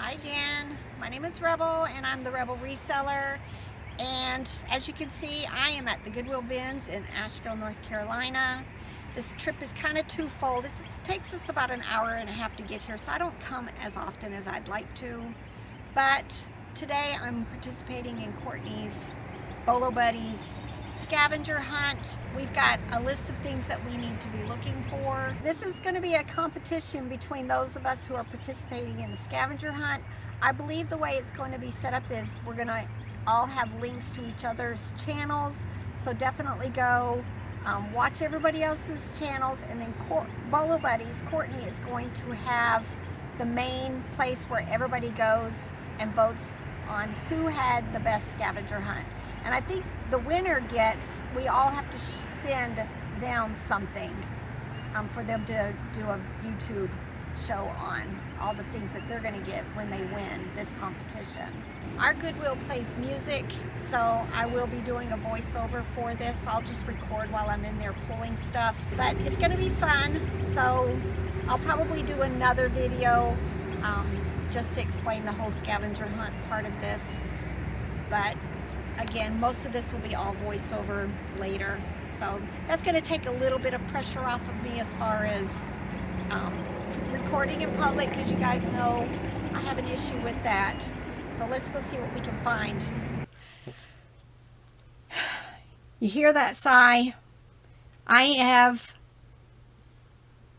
Hi again, my name is Rebel and I'm the Rebel Reseller, and as you can see I am at the Goodwill bins in Asheville, North Carolina. This trip is kind of twofold. It takes us about an hour and a half to get here, so I don't come as often as I'd like to, but today I'm participating in Courtney's BOLO Buddies scavenger hunt. We've got a list of things that we need to be looking for. This is going to be a competition between those of us who are participating in the scavenger hunt. I believe the way it's going to be set up is we're going to all have links to each other's channels, so definitely go watch everybody else's channels, and then BOLO Buddies, Courtney is going to have the main place where everybody goes and votes on who had the best scavenger hunt. And I think the winner gets, we all have to send them something for them to do a YouTube show on all the things that they're going to get when they win this competition. Our Goodwill plays music, so I will be doing a voiceover for this. I'll just record while I'm in there pulling stuff, but it's going to be fun, so I'll probably do another video just to explain the whole scavenger hunt part of this. But again, most of this will be all voiceover later, so that's going to take a little bit of pressure off of me as far as recording in public, because you guys know I have an issue with that. So let's go see what we can find. You hear that sigh? I have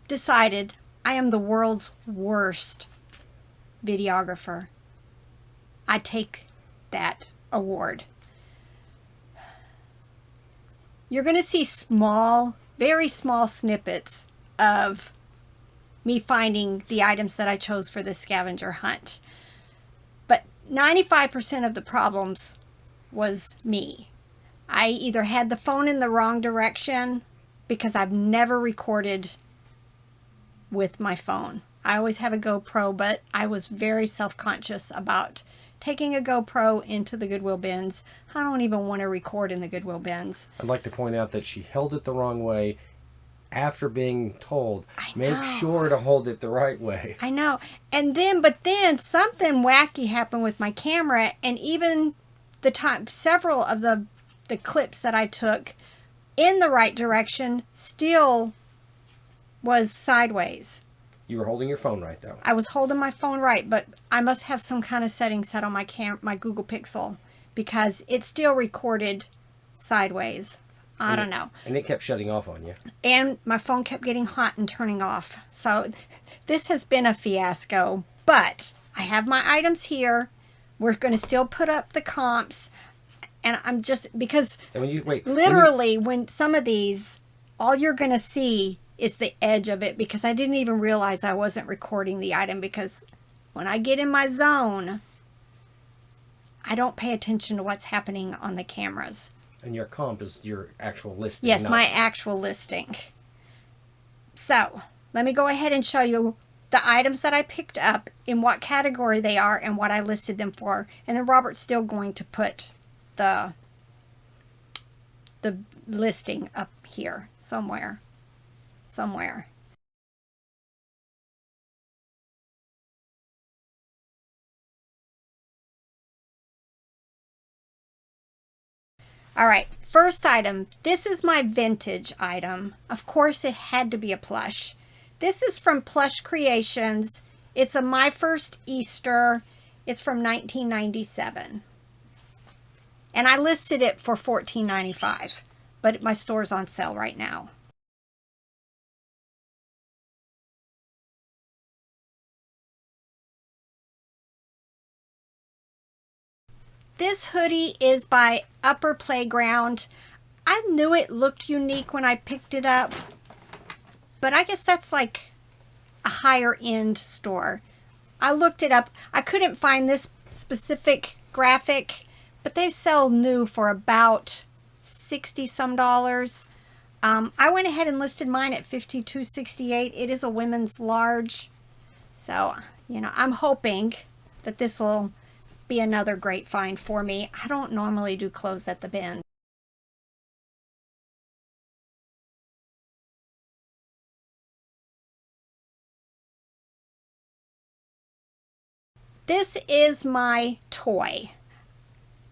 decided I am the world's worst videographer. I take that award. You're going to see small, very small snippets of me finding the items that I chose for this scavenger hunt. But 95% of the problems was me. I either had the phone in the wrong direction, because I've never recorded with my phone. I always have a GoPro, but I was very self-conscious about taking a GoPro into the Goodwill bins. I don't even want to record in the Goodwill bins. I'd like to point out that she held it the wrong way after being told, make sure to hold it the right way. I know. But then something wacky happened with my camera, and even the time, several of the clips that I took in the right direction still was sideways. You were holding your phone right, though. I was holding my phone right, but I must have some kind of setting set on my Google Pixel, because it still recorded sideways. I don't know. And it kept shutting off on you. And my phone kept getting hot and turning off. So this has been a fiasco. But I have my items here. We're going to still put up the comps. And I'm just, because when some of these, all you're going to see is the edge of it, because I didn't even realize I wasn't recording the item, because when I get in my zone, I don't pay attention to what's happening on the cameras. And your comp is your actual listing. Yes, my actual listing. So, let me go ahead and show you the items that I picked up, in what category they are, and what I listed them for. And then Robert's still going to put the listing up here somewhere. All right, first item. This is my vintage item. Of course, it had to be a plush. This is from Plush Creations. It's a My First Easter. It's from 1997. And I listed it for $14.95, but my store's on sale right now. This hoodie is by Upper Playground. I knew it looked unique when I picked it up, but I guess that's like a higher end store. I looked it up. I couldn't find this specific graphic, but they sell new for about $60 some. I went ahead and listed mine at $52.68. It is a women's large. So, you know, I'm hoping that this will be another great find for me. I don't normally do clothes at the bin. This is my toy.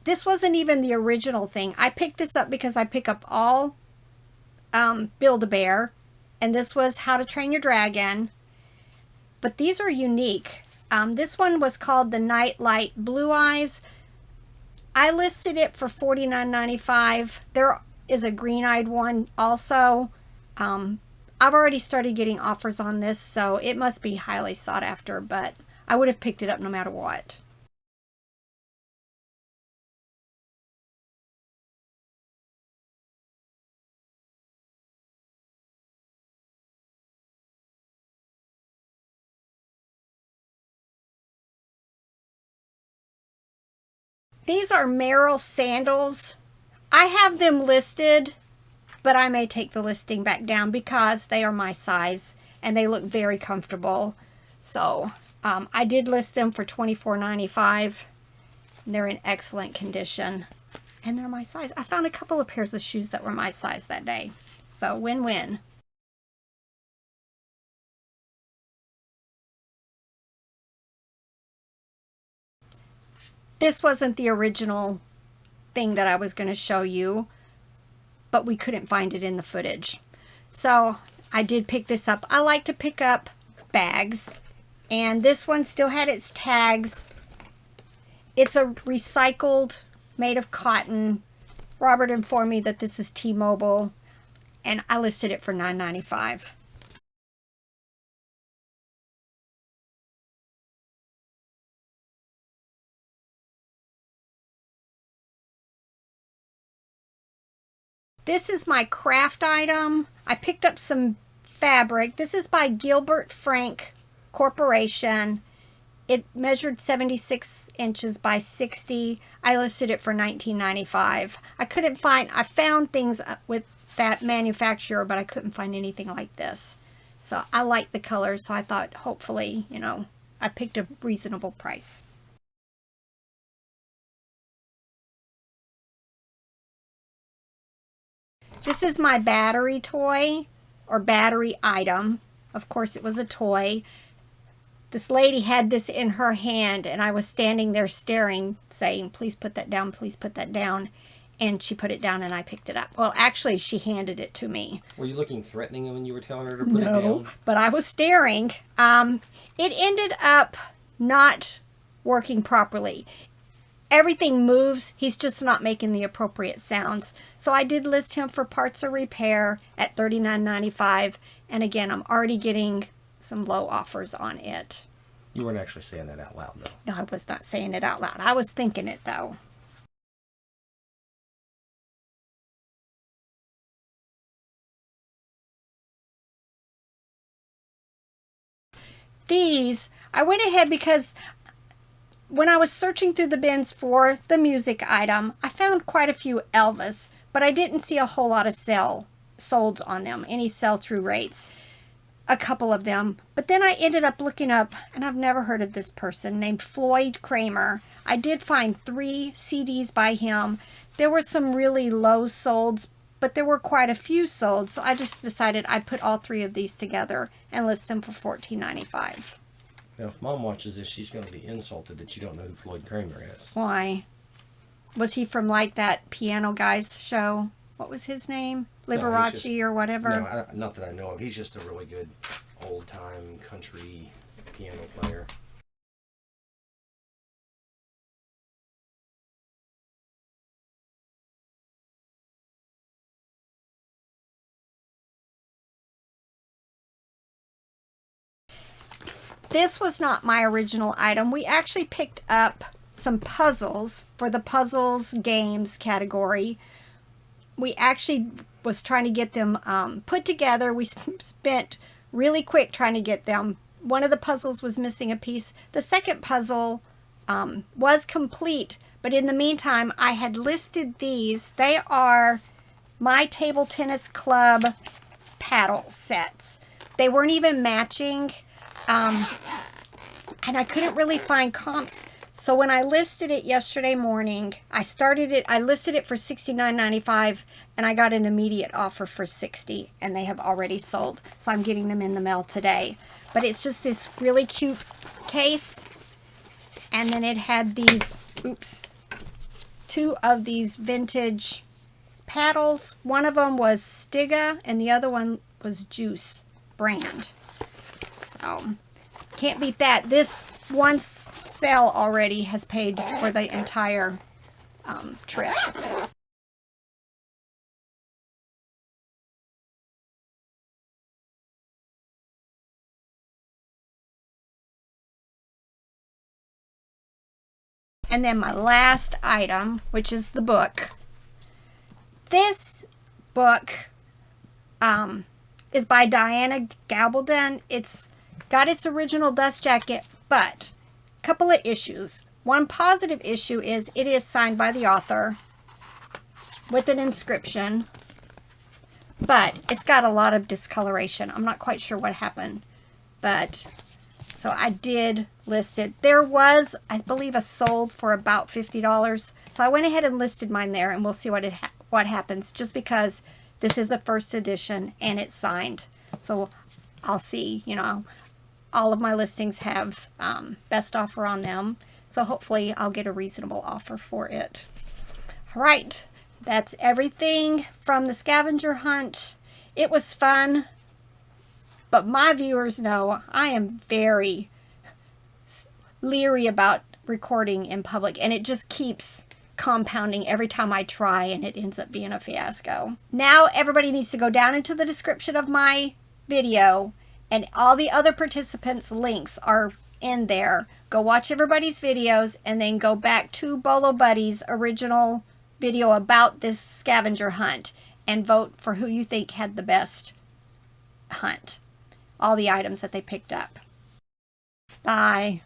This wasn't even the original thing. I picked this up because I pick up all Build-A-Bear, and this was How to Train Your Dragon. But these are unique. This one was called the Nightlight Blue Eyes. I listed it for $49.95. There is a green-eyed one also. I've already started getting offers on this, so it must be highly sought after, but I would have picked it up no matter what. These are Merrill sandals. I have them listed, but I may take the listing back down because they are my size and they look very comfortable. So I did list them for $24.95. They're in excellent condition and they're my size. I found a couple of pairs of shoes that were my size that day. So win-win. This wasn't the original thing that I was going to show you, but we couldn't find it in the footage. So I did pick this up. I like to pick up bags, and this one still had its tags. It's a recycled, made of cotton. Robert informed me that this is T-Mobile, and I listed it for $9.95. This is my craft item. I picked up some fabric. This is by Gilbert Frank Corporation. It measured 76 inches by 60. I listed it for $19.95. I found things with that manufacturer, but I couldn't find anything like this. So I like the colors, so I thought hopefully, you know, I picked a reasonable price. This is my battery toy, or battery item. Of course, it was a toy. This lady had this in her hand, and I was standing there staring, saying, please put that down, please put that down. And she put it down, and I picked it up. Well, actually, she handed it to me. Were you looking threatening when you were telling her to put it down? No, but I was staring. It ended up not working properly. Everything moves. He's just not making the appropriate sounds. So I did list him for parts or repair at $39.95. And again, I'm already getting some low offers on it. You weren't actually saying that out loud, though. No, I was not saying it out loud. I was thinking it, though. These, I went ahead because when I was searching through the bins for the music item, I found quite a few Elvis, but I didn't see a whole lot of solds on them, any sell-through rates. A couple of them. But then I ended up looking up, and I've never heard of this person, named Floyd Kramer. I did find 3 CDs by him. There were some really low solds, but there were quite a few solds, so I just decided I'd put all 3 of these together and list them for $14.95. Now, if Mom watches this, she's going to be insulted that you don't know who Floyd Kramer is. Why? Was he from like that piano guy's show? What was his name? Liberace or whatever? No, not that I know of. He's just a really good old-time country piano player. This was not my original item. We actually picked up some puzzles for the puzzles games category. We actually was trying to get them put together. We spent really quick trying to get them. One of the puzzles was missing a piece. The second puzzle was complete, but in the meantime, I had listed these. They are my table tennis club paddle sets. They weren't even matching. And I couldn't really find comps. So when I listed it yesterday morning, I listed it for $69.95 and I got an immediate offer for $60 and they have already sold. So I'm getting them in the mail today. But it's just this really cute case And then it had these, oops, 2 of these vintage paddles. One of them was Stiga and the other one was Juice brand. So, can't beat that. This one sale already has paid for the entire trip. And then my last item, which is the book. This book is by Diana Gabaldon. It's got its original dust jacket, but a couple of issues. One positive issue is it is signed by the author with an inscription, but it's got a lot of discoloration. I'm not quite sure what happened, but so I did list it. There was, I believe, a sold for about $50. So I went ahead and listed mine there, and we'll see what happens, just because this is a first edition and it's signed. So I'll see, you know, all of my listings have best offer on them. So hopefully I'll get a reasonable offer for it. All right, that's everything from the scavenger hunt. It was fun. But my viewers know I am very leery about recording in public, and it just keeps compounding every time I try, and it ends up being a fiasco. Now everybody needs to go down into the description of my video, and all the other participants' links are in there. Go watch everybody's videos, and then go back to BOLO Buddies' original video about this scavenger hunt, and vote for who you think had the best hunt. All the items that they picked up. Bye.